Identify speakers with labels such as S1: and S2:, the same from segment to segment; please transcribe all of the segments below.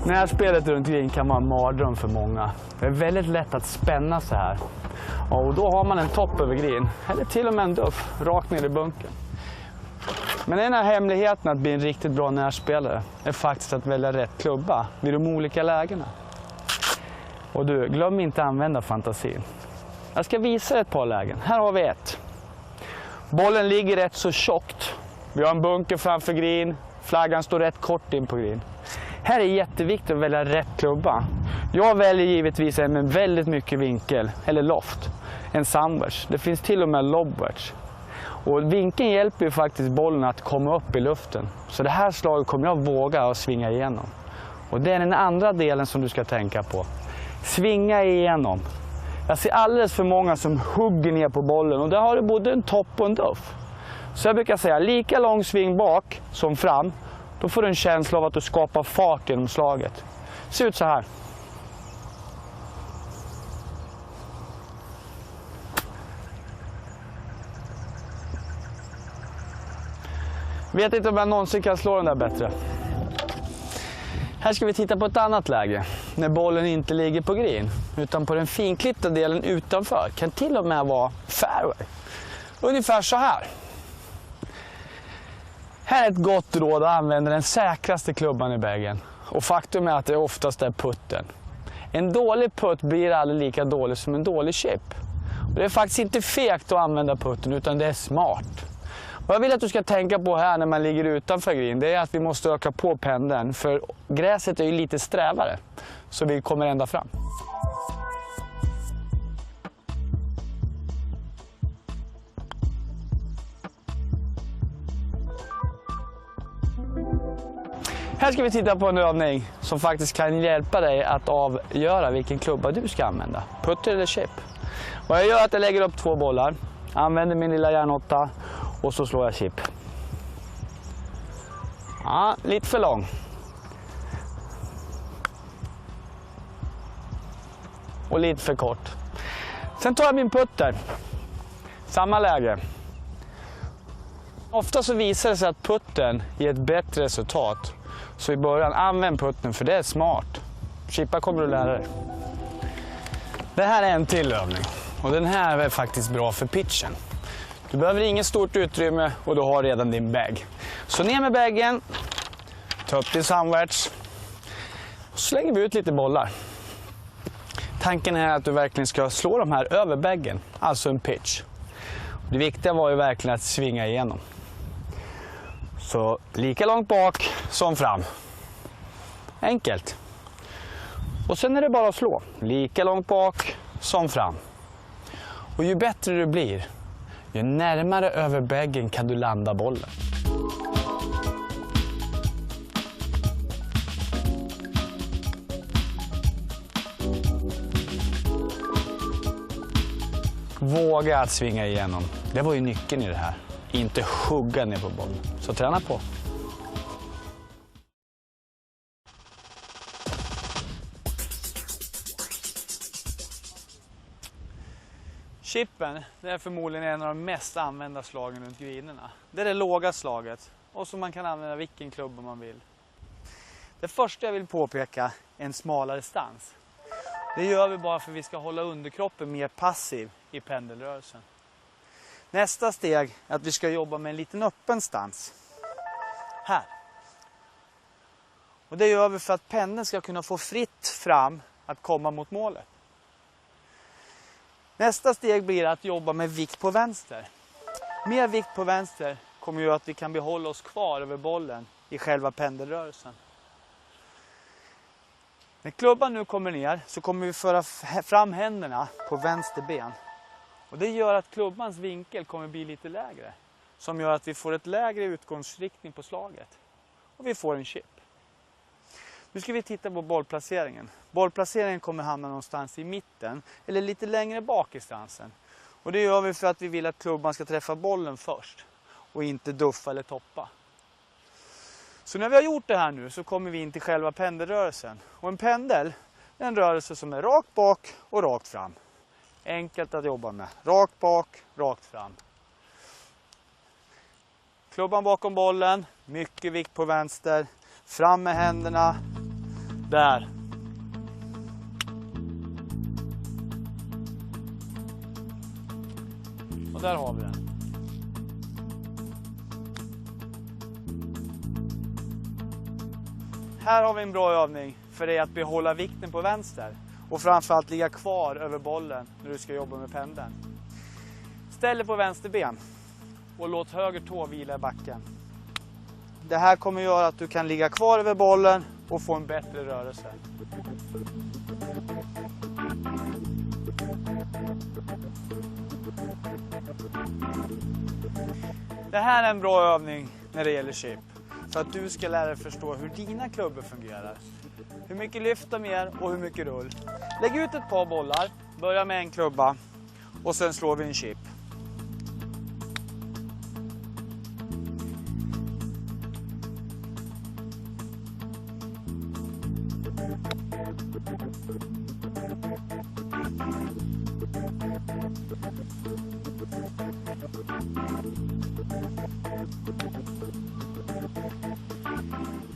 S1: Närspelet runt green kan vara en mardröm för många. Det är väldigt lätt att spänna sig här. Och då har man en topp över green, eller till och med en duff, rakt ner i bunken. Men en av hemligheterna att bli en riktigt bra närspelare är faktiskt att välja rätt klubba vid de olika lägena. Och du, glöm inte att använda fantasin. Jag ska visa ett par lägen. Här har vi ett. Bollen ligger rätt så tjockt. Vi har en bunker framför green. Flaggan står rätt kort in på green. Här är jätteviktigt att välja rätt klubba. Jag väljer givetvis en med väldigt mycket vinkel, eller loft. En sandwich. Det finns till och med lobwedge. Och vinkeln hjälper ju faktiskt bollen att komma upp i luften. Så det här slaget kommer jag våga att svinga igenom. Och det är den andra delen som du ska tänka på. Svinga igenom. Jag ser alldeles för många som hugger ner på bollen och där har du både en topp och en duff. Så jag brukar säga lika lång sving bak som fram. Då får du en känsla av att du skapar fart genom slaget. Se ut så här. Vet inte om jag någonsin kan slå den där bättre. Här ska vi titta på ett annat läge. När bollen inte ligger på green utan på den finklippta delen utanför. Kan till och med vara fairway. Ungefär så här. Här är ett gott råd att använda den säkraste klubban i baggen. Och faktum är att det oftast är putten. En dålig putt blir aldrig lika dålig som en dålig chip. Och det är faktiskt inte fegt att använda putten utan det är smart. Vad jag vill att du ska tänka på här när man ligger utanför green, det är att vi måste öka på pendeln. För gräset är ju lite strävare, så vi kommer ända fram. Här ska vi titta på en övning som faktiskt kan hjälpa dig att avgöra vilken klubba du ska använda. Putter eller chip. Vad jag gör är att jag lägger upp 2 bollar, använder min lilla järnåtta och så slår jag chip. Ja, lite för lång. Och lite för kort. Sen tar jag min putter. Samma läge. Ofta så visar det sig att putten ger ett bättre resultat. Så i början, använd putten för det är smart. Chippa kommer du lära dig. Det här är en till övning. Och den här är faktiskt bra för pitchen. Du behöver inget stort utrymme och du har redan din bag. Så ner med baggen. Ta upp din sandwich. Och så slänger vi ut lite bollar. Tanken är att du verkligen ska slå de här över baggen. Alltså en pitch. Det viktiga var ju verkligen att svinga igenom. Så lika långt bak som fram. Enkelt. Och sen är det bara att slå. Lika långt bak som fram. Och ju bättre du blir, ju närmare över baggen kan du landa bollen. Våga att svinga igenom. Det var ju nyckeln i det här. Inte hugga ner på bollen. Så träna på. Chippen, det är förmodligen en av de mest använda slagen runt greenerna. Det är det låga slaget och så man kan använda vilken klubba man vill. Det första jag vill påpeka är en smalare stans. Det gör vi bara för att vi ska hålla underkroppen mer passiv i pendelrörelsen. Nästa steg är att vi ska jobba med en liten öppen stans. Här. Och det gör vi för att pendeln ska kunna få fritt fram att komma mot målet. Nästa steg blir att jobba med vikt på vänster. Mer vikt på vänster kommer göra att vi kan behålla oss kvar över bollen i själva pendelrörelsen. När klubban nu kommer ner så kommer vi föra fram händerna på vänster ben. Och det gör att klubbans vinkel kommer bli lite lägre. Som gör att vi får ett lägre utgångsriktning på slaget. Och vi får en chip. Nu ska vi titta på bollplaceringen. Bollplaceringen kommer hamna någonstans i mitten eller lite längre bak i stansen. Och det gör vi för att vi vill att klubban ska träffa bollen först och inte duffa eller toppa. Så när vi har gjort det här nu så kommer vi in till själva pendelrörelsen. Och en pendel är en rörelse som är rakt bak och rakt fram. Enkelt att jobba med. Rakt bak, rakt fram. Klubban bakom bollen, mycket vikt på vänster. Fram med händerna. Där. Och där har vi den. Här har vi en bra övning för dig att behålla vikten på vänster. Och framförallt ligga kvar över bollen när du ska jobba med pendeln. Ställ dig på vänster ben och låt höger tå vila i backen. Det här kommer göra att du kan ligga kvar över bollen och få en bättre rörelse. Det här är en bra övning när det gäller chip. För att du ska lära dig förstå hur dina klubbor fungerar. Hur mycket lyft de ger och hur mycket rull. Lägg ut ett par bollar, börja med en klubba och sen slår vi en chip.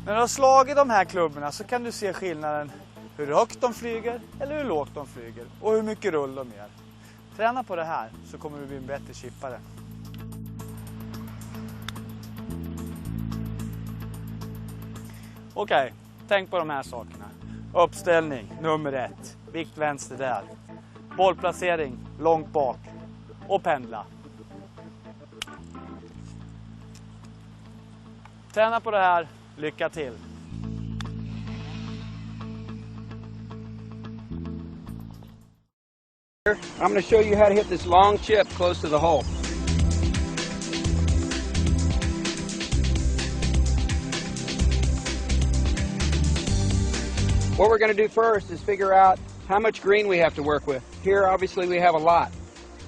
S1: När du har slagit de här klubborna så kan du se skillnaden hur högt de flyger eller hur lågt de flyger och hur mycket rull de ger. Träna på det här så kommer du bli en bättre chippare. Okej, tänk på de här sakerna. Uppställning nummer 1, vikt vänster där. Bollplacering långt bak och pendla. Träna på det här. Lycka till!
S2: I'm going to show you how to hit this long chip close to the hole. What we're going to do first is figure out how much green we have to work with. Here obviously we have a lot.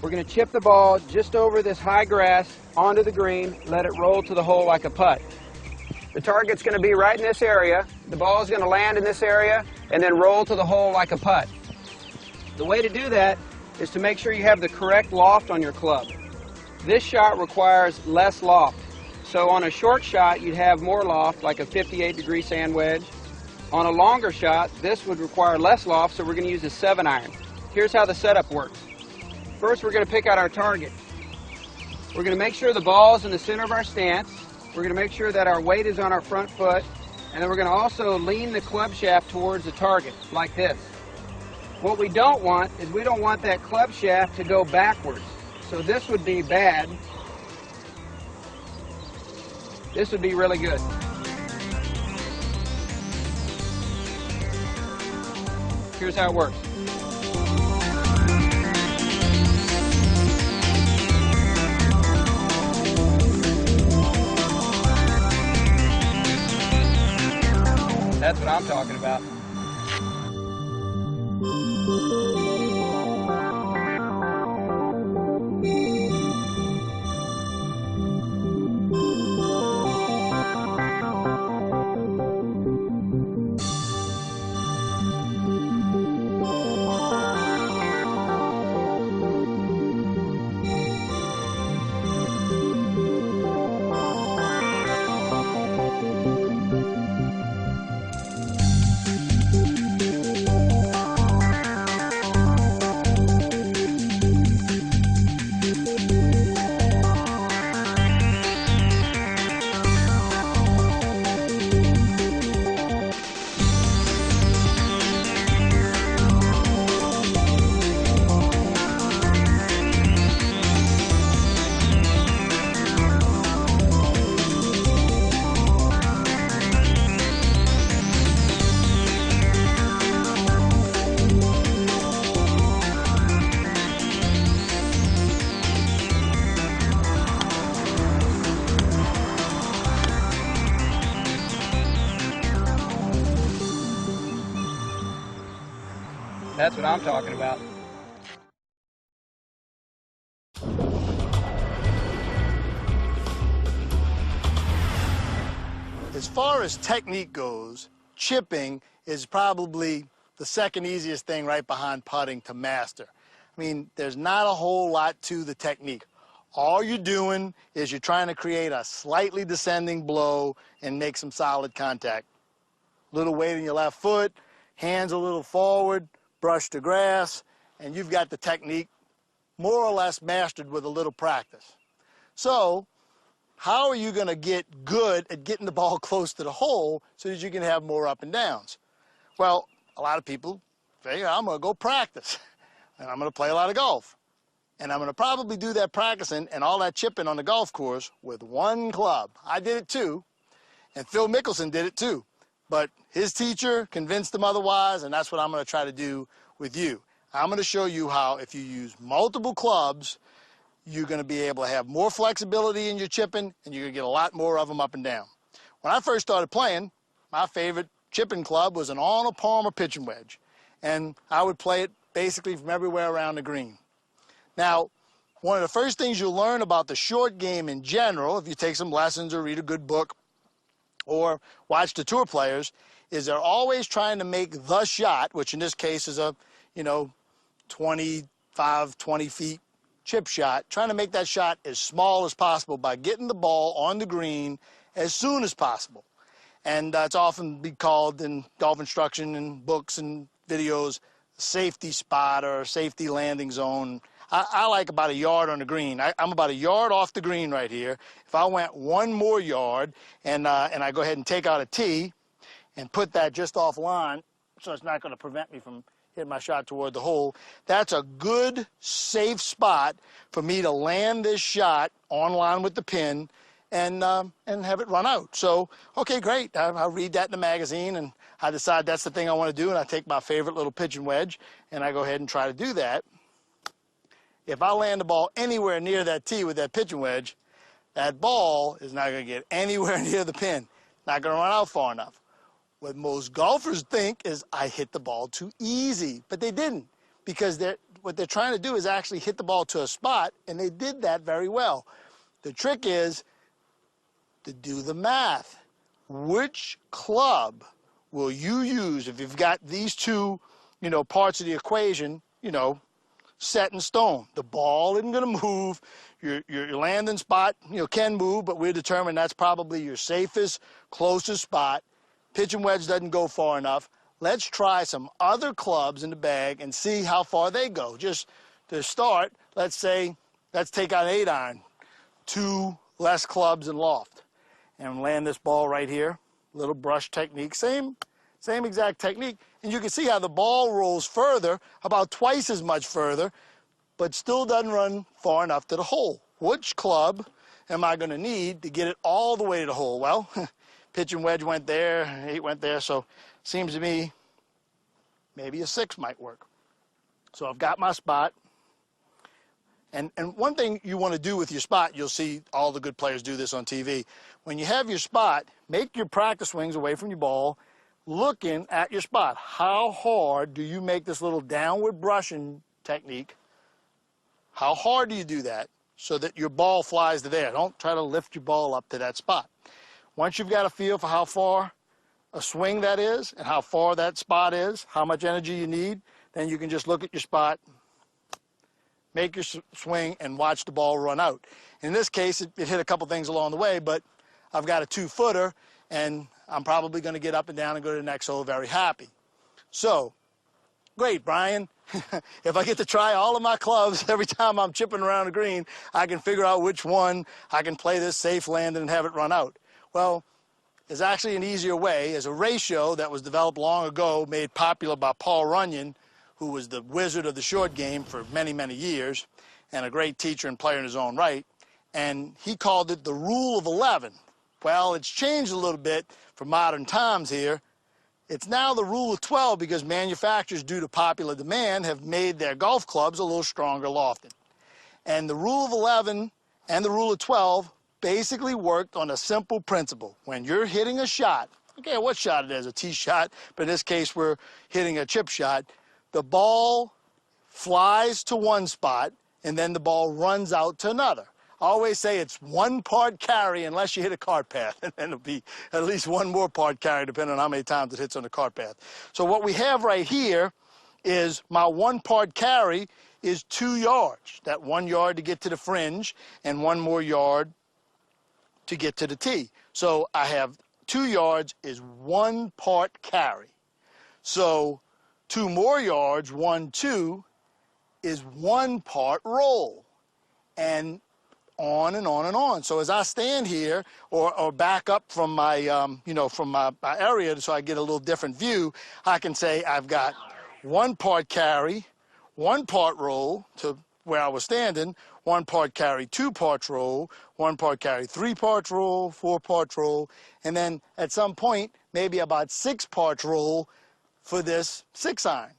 S2: We're going to chip the ball just over this high grass onto the green, let it roll to the hole like a putt. The target's going to be right in this area. The ball is going to land in this area and then roll to the hole like a putt. The way to do that is to make sure you have the correct loft on your club. This shot requires less loft. So on a short shot, you'd have more loft, like a 58-degree sand wedge. On a longer shot, this would require less loft, so we're going to use a 7-iron. Here's how the setup works. First, we're going to pick out our target. We're going to make sure the ball is in the center of our stance. We're going to make sure that our weight is on our front foot, and then we're going to also lean the club shaft towards the target, like this. What we don't want is we don't want that club shaft to go backwards. So this would be bad. This would be really good. Here's how it works. That's what I'm talking about. That's what I'm talking about.
S3: As far as technique goes, chipping is probably the second easiest thing right behind putting to master. I mean, there's not a whole lot to the technique. All you're doing is you're trying to create a slightly descending blow and make some solid contact. little weight in your left foot, hands a little forward, brush the grass, and you've got the technique more or less mastered with a little practice. So, how are you going to get good at getting the ball close to the hole so that you can have more up and downs? Well, a lot of people say, I'm going to go practice, and I'm going to play a lot of golf. And I'm going to probably do that practicing and all that chipping on the golf course with one club. I did it too, and Phil Mickelson did it too. But his teacher convinced him otherwise, and that's what I'm going to try to do with you. I'm going to show you how if you use multiple clubs, you're going to be able to have more flexibility in your chipping, and you're going to get a lot more of them up and down. When I first started playing, my favorite chipping club was an Arnold Palmer pitching wedge, and I would play it basically from everywhere around the green. Now, one of the first things you'll learn about the short game in general, if you take some lessons or read a good book or watch the tour players, is they're always trying to make the shot, which in this case is a, 25, 20 feet chip shot, trying to make that shot as small as possible by getting the ball on the green as soon as possible. And it's often be called in golf instruction and books and videos, safety spot or safety landing zone. I like about a yard on the green. I'm about a yard off the green right here. If I went one more yard and I go ahead and take out a tee and put that just offline so it's not going to prevent me from hitting my shot toward the hole, that's a good, safe spot for me to land this shot on line with the pin and have it run out. So, okay, great. I'll read that in the magazine, and I decide that's the thing I want to do, and I take my favorite little pitching wedge, and I go ahead and try to do that. If I land the ball anywhere near that tee with that pitching wedge, that ball is not going to get anywhere near the pin. Not going to run out far enough. What most golfers think is I hit the ball too easy, but they didn't, because what they're trying to do is actually hit the ball to a spot, and they did that very well. The trick is to do the math. Which club will you use if you've got these two, parts of the equation, set in stone? The ball isn't going to move. Your landing spot, can move, but we're determined that's probably your safest, closest spot. Pitching wedge doesn't go far enough. Let's try some other clubs in the bag and see how far they go. Just to start, let's take out an 8-iron, 2 less clubs and loft, and land this ball right here. Little brush technique, same exact technique. And you can see how the ball rolls further, about twice as much further, but still doesn't run far enough to the hole. Which club am I going to need to get it all the way to the hole? Well, pitching wedge went there, 8 went there, so seems to me maybe a 6 might work. So I've got my spot. And one thing you want to do with your spot, you'll see all the good players do this on TV. When you have your spot, make your practice swings away from your ball, looking at your spot. How hard do you make this little downward brushing technique? How hard do you do that so that your ball flies to there? Don't try to lift your ball up to that spot. Once you've got a feel for how far a swing that is and how far that spot is, how much energy you need, then you can just look at your spot, make your swing, and watch the ball run out. In this case, it hit a couple things along the way, but I've got a 2-footer, and I'm probably going to get up and down and go to the next hole very happy. So, great, Brian. If I get to try all of my clubs every time I'm chipping around the green, I can figure out which one I can play this safe landing and have it run out. Well, there's actually an easier way. There's a ratio that was developed long ago, made popular by Paul Runyon, who was the wizard of the short game for many, many years, and a great teacher and player in his own right. And he called it the rule of 11. Well, it's changed a little bit for modern times here. It's now the rule of 12 because manufacturers, due to popular demand, have made their golf clubs a little stronger lofted. And the rule of 11 and the rule of 12 basically worked on a simple principle. When you're hitting a shot, okay, what shot it is, a tee shot, but in this case we're hitting a chip shot, the ball flies to one spot and then the ball runs out to another. I always say it's 1 part carry unless you hit a cart path, and then it'll be at least 1 more part carry depending on how many times it hits on the cart path. So what we have right here is my 1 part carry is 2 yards. That 1 yard to get to the fringe and 1 more yard to get to the tee. So I have 2 yards is 1 part carry. So 2 more yards, 1, 2, is 1 part roll. And on and on and on. So as I stand here or back up from my, from my area so I get a little different view, I can say I've got 1 part carry, 1 part roll to where I was standing, 1 part carry, 2 parts roll, 1 part carry, 3 parts roll, 4 parts roll, and then at some point, maybe about 6 parts roll for this 6-iron.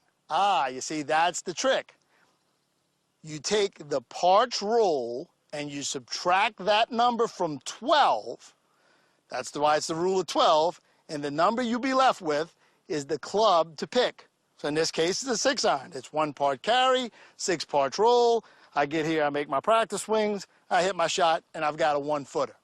S3: You see, that's the trick. You take the parts roll and you subtract that number from 12. That's why it's the rule of 12. And the number you'll be left with is the club to pick. So in this case, it's a 6-iron. It's 1 part carry, 6 parts roll. I get here, I make my practice swings, I hit my shot, and I've got a 1-footer.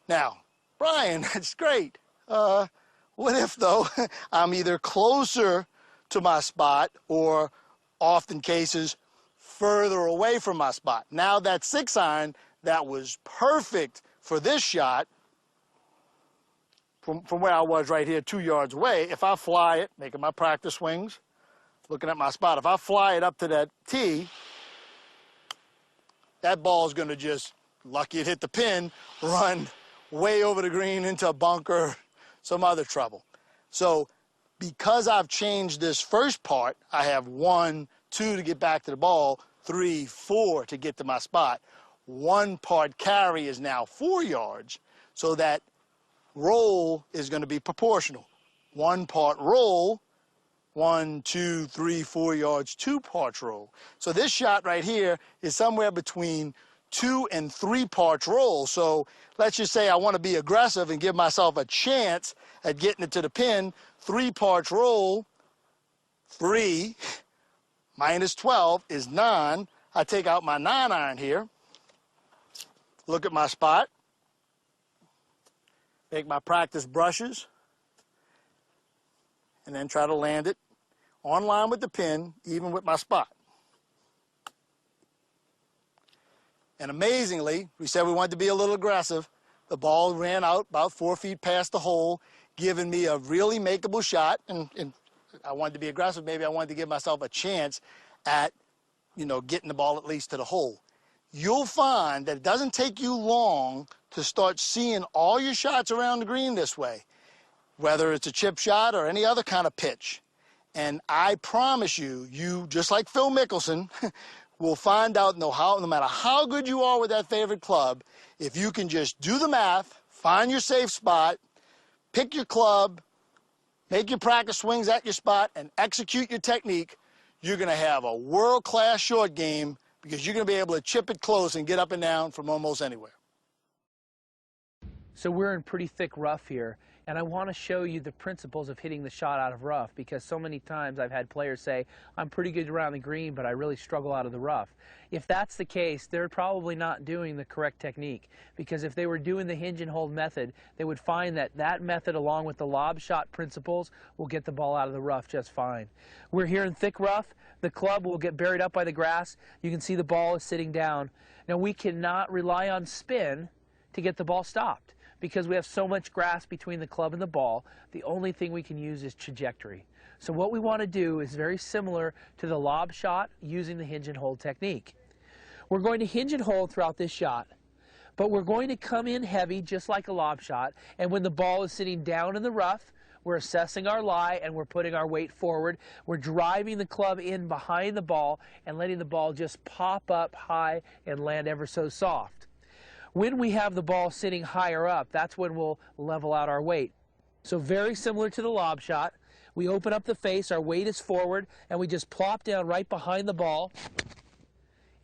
S3: Now, Brian, that's great. What if, though, I'm either closer to my spot or, often cases, further away from my spot? Now that 6-iron that was perfect for this shot, from where I was right here 2 yards away, if I fly it, making my practice swings, looking at my spot, if I fly it up to that tee, that ball is going to just, lucky it hit the pin, run way over the green into a bunker, some other trouble. So because I've changed this first part, I have 1, 2 to get back to the ball, 3, 4 to get to my spot. 1 part carry is now 4 yards, so that roll is going to be proportional. 1 part roll, 1, 2, 3, 4 yards, 2 parts roll. So this shot right here is somewhere between 2 and 3 parts roll. So let's just say I want to be aggressive and give myself a chance at getting it to the pin. 3 parts roll, 3 minus 12 is 9. I take out my 9-iron here, look at my spot, make my practice brushes, and then try to land it on line with the pin, even with my spot. And amazingly, we said we wanted to be a little aggressive. The ball ran out about 4 feet past the hole, giving me a really makeable shot. And I wanted to be aggressive. Maybe I wanted to give myself a chance at, getting the ball at least to the hole. You'll find that it doesn't take you long to start seeing all your shots around the green this way, whether it's a chip shot or any other kind of pitch. And I promise you, just like Phil Mickelson, will find out no matter how good you are with that favorite club, if you can just do the math, find your safe spot, pick your club, make your practice swings at your spot, and execute your technique, you're going to have a world-class short game because you're going to be able to chip it close and get up and down from almost anywhere.
S4: So we're in pretty thick rough here, and I want to show you the principles of hitting the shot out of rough, because so many times I've had players say, I'm pretty good around the green, but I really struggle out of the rough. If that's the case, they're probably not doing the correct technique, because if they were doing the hinge and hold method, they would find that that method, along with the lob shot principles, will get the ball out of the rough just fine. We're here in thick rough. The club will get buried up by the grass. You can see the ball is sitting down. Now, we cannot rely on spin to get the ball stopped, because we have so much grass between the club and the ball. The only thing we can use is trajectory. So what we want to do is very similar to the lob shot using the hinge and hold technique. We're going to hinge and hold throughout this shot, but we're going to come in heavy just like a lob shot, and when the ball is sitting down in the rough, we're assessing our lie and we're putting our weight forward. We're driving the club in behind the ball and letting the ball just pop up high and land ever so soft. When we have the ball sitting higher up, that's when we'll level out our weight. So very similar to the lob shot, we open up the face, our weight is forward, and we just plop down right behind the ball,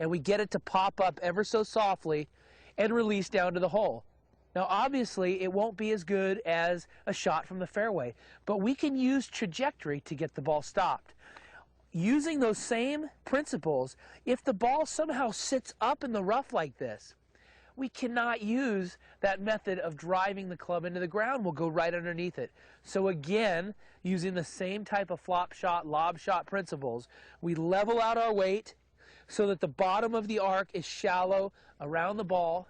S4: and we get it to pop up ever so softly and release down to the hole. Now obviously it won't be as good as a shot from the fairway, but we can use trajectory to get the ball stopped. Using those same principles, if the ball somehow sits up in the rough like this, we cannot use that method of driving the club into the ground. We'll go right underneath it. So again, using the same type of flop shot, lob shot principles, we level out our weight so that the bottom of the arc is shallow around the ball.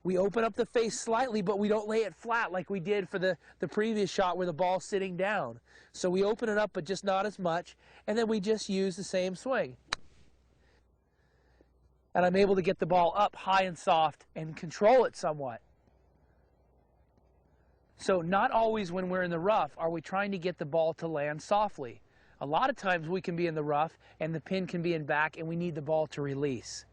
S4: We open up the face slightly, but we don't lay it flat like we did for the previous shot where the ball's sitting down. So we open it up, but just not as much, and then we just use the same swing. And I'm able to get the ball up high and soft and control it somewhat. So not always when we're in the rough are we trying to get the ball to land softly. A lot of times we can be in the rough and the pin can be in back and we need the ball to release.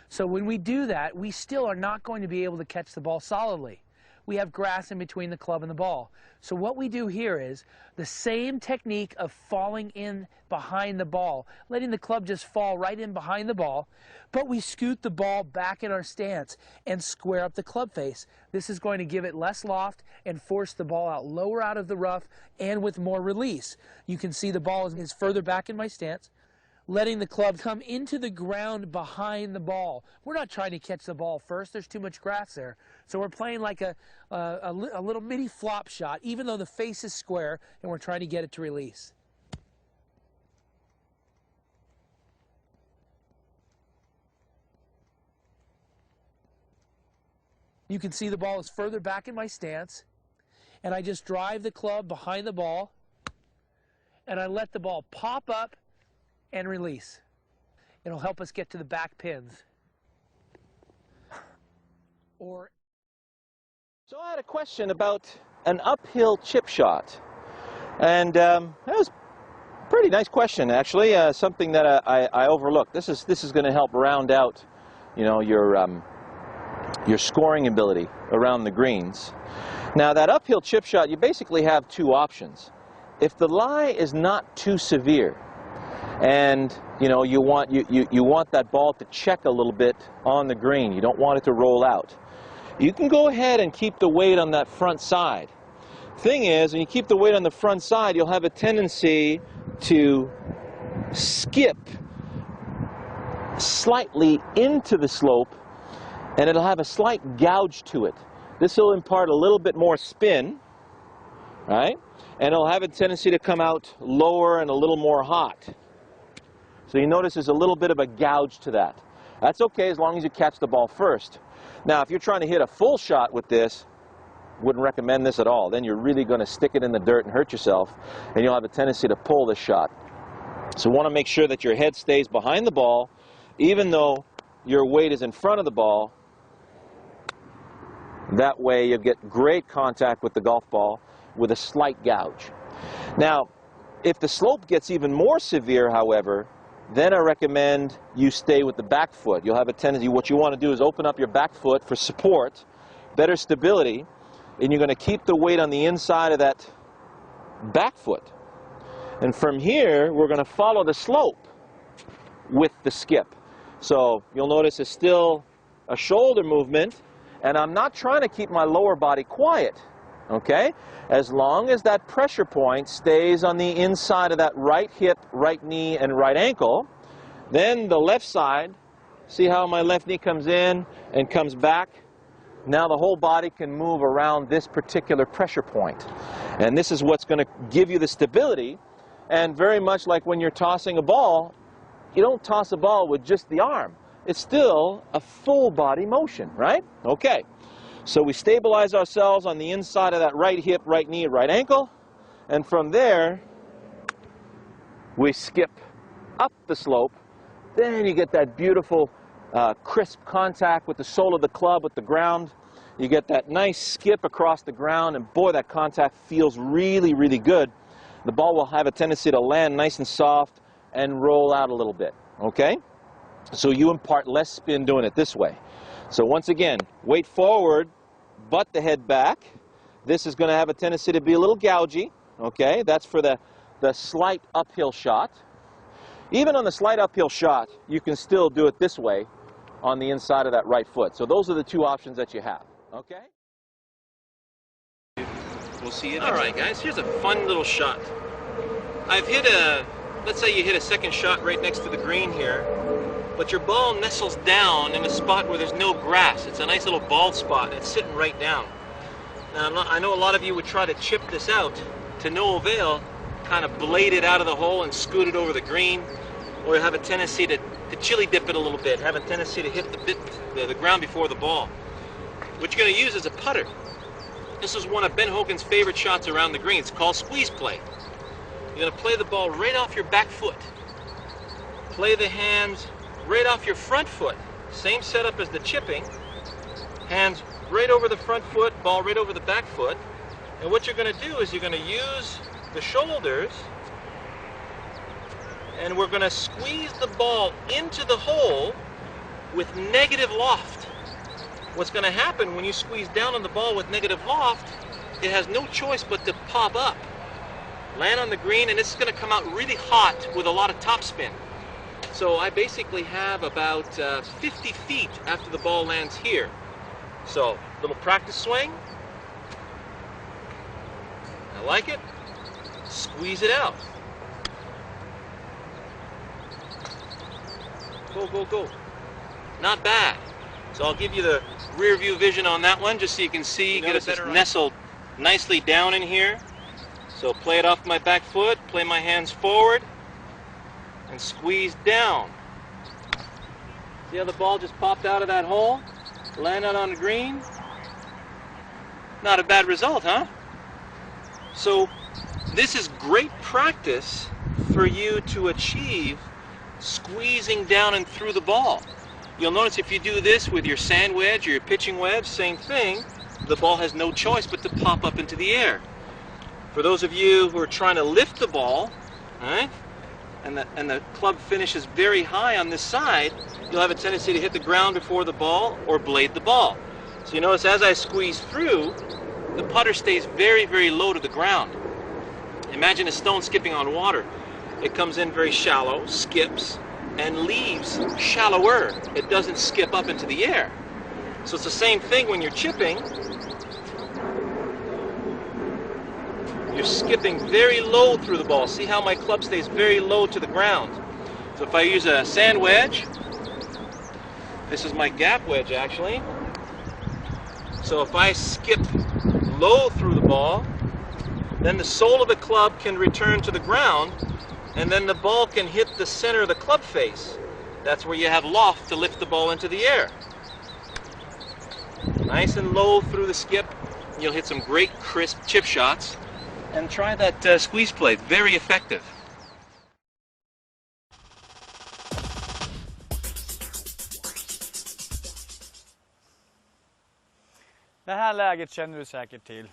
S4: So when we do that, we still are not going to be able to catch the ball solidly. We have grass in between the club and the ball. So what we do here is the same technique of falling in behind the ball, letting the club just fall right in behind the ball, but we scoot the ball back in our stance and square up the club face. This is going to give it less loft and force the ball out lower out of the rough and with more release. You can see the ball is further back in my stance, letting the club come into the ground behind the ball. We're not trying to catch the ball first. There's too much grass there. So we're playing like a little mini flop shot, even though the face is square, and we're trying to get it to release. You can see the ball is further back in my stance, and I just drive the club behind the ball, and I let the ball pop up and release. It'll help us get to the back pins.
S5: So I had a question about an uphill chip shot, and that was a pretty nice question, actually. Something that I overlooked. This is going to help round out, you know, your scoring ability around the greens. Now that uphill chip shot, you basically have two options. If the lie is not too severe, and you know you want that ball to check a little bit on the green, you don't want it to roll out, you can go ahead and keep the weight on that front side. Thing is, when you keep the weight on the front side, you'll have a tendency to skip slightly into the slope, and it'll have a slight gouge to it. This will impart a little bit more spin, right? And it'll have a tendency to come out lower and a little more hot. So you notice there's a little bit of a gouge to that. That's okay as long as you catch the ball first. Now, if you're trying to hit a full shot with this, wouldn't recommend this at all. Then you're really going to stick it in the dirt and hurt yourself, and you'll have a tendency to pull the shot. So you want to make sure that your head stays behind the ball, even though your weight is in front of the ball. That way you get great contact with the golf ball with a slight gouge. Now, if the slope gets even more severe, however, then I recommend you stay with the back foot. You'll have a tendency, what you want to do is open up your back foot for support, better stability, and you're going to keep the weight on the inside of that back foot. And from here, we're going to follow the slope with the skip. So you'll notice it's still a shoulder movement, and I'm not trying to keep my lower body quiet, okay? As long as that pressure point stays on the inside of that right hip, right knee, and right ankle, then the left side, see how my left knee comes in and comes back? Now the whole body can move around this particular pressure point. And this is what's going to give you the stability. And very much like when you're tossing a ball, you don't toss a ball with just the arm. It's still a full body motion, right? Okay. So we stabilize ourselves on the inside of that right hip, right knee, right ankle. And from there, we skip up the slope. Then you get that beautiful crisp contact with the sole of the club with the ground. You get that nice skip across the ground, and boy, that contact feels really, really good. The ball will have a tendency to land nice and soft and roll out a little bit, okay? So you impart less spin doing it this way. So once again, weight forward, butt the head back. This is going to have a tendency to be a little gougy, okay? That's for the slight uphill shot. Even on the slight uphill shot, you can still do it this way on the inside of that right foot. So those are the two options that you have, okay?
S6: We'll see you next. All right, guys, here's a fun little shot. I've hit let's say you hit a second shot right next to the green here, but your ball nestles down in a spot where there's no grass. It's a nice little bald spot, and it's sitting right down. Now, I know a lot of you would try to chip this out to no avail, kind of blade it out of the hole and scoot it over the green, or you have a tendency to chili dip it a little bit, have a tendency to hit the ground before the ball. what you're going to use is a putter. This is one of Ben Hogan's favorite shots around the green. It's called squeeze play. You're going to play the ball right off your back foot. Play the hands right off your front foot. Same setup as the chipping. Hands right over the front foot, ball right over the back foot. And what you're going to do is you're going to use the shoulders, and we're going to squeeze the ball into the hole with negative loft. What's going to happen when you squeeze down on the ball with negative loft, it has no choice but to pop up, land on the green, and it's going to come out really hot with a lot of topspin. So I basically have about 50 feet after the ball lands here. So, little practice swing. I like it. Squeeze it out. Go, go, go. Not bad. So I'll give you the rear view vision on that one just so you can see, get it nestled nicely down in here. So play it off my back foot, play my hands forward, and squeeze down. See how the ball just popped out of that hole? Landed on the green. Not a bad result, huh? So this is great practice for you to achieve squeezing down and through the ball. You'll notice if you do this with your sand wedge or your pitching wedge, same thing, the ball has no choice but to pop up into the air. For those of you who are trying to lift the ball, right, and the club finishes very high on this side, you'll have a tendency to hit the ground before the ball or blade the ball. So you notice as I squeeze through, the putter stays very, very low to the ground. Imagine a stone skipping on water. It comes in very shallow, skips, and leaves shallower. It doesn't skip up into the air. So it's the same thing when you're chipping. You're skipping very low through the ball. See how my club stays very low to the ground. So if I use a sand wedge, this is my gap wedge actually. So if I skip low through the ball, then the sole of the club can return to the ground, and then the ball can hit the center of the club face. That's where you have loft to lift the ball into the air. Nice and low through the skip. You'll hit some great crisp chip shots. And try that squeeze play. Very effective.
S1: Det här läget känner du säkert till.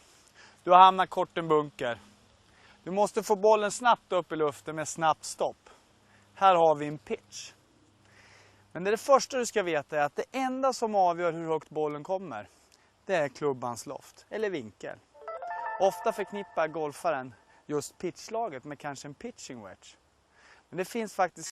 S1: Du har hamnat kort i en bunker. Du måste få bollen snabbt upp i luften med snabbt stopp. Här har vi en pitch. Men det första du ska veta är att det enda som avgör hur högt bollen kommer, det är klubbans loft eller vinkel. Ofta förknippar golfaren just pitchlaget med kanske en pitching wedge. Men det finns faktiskt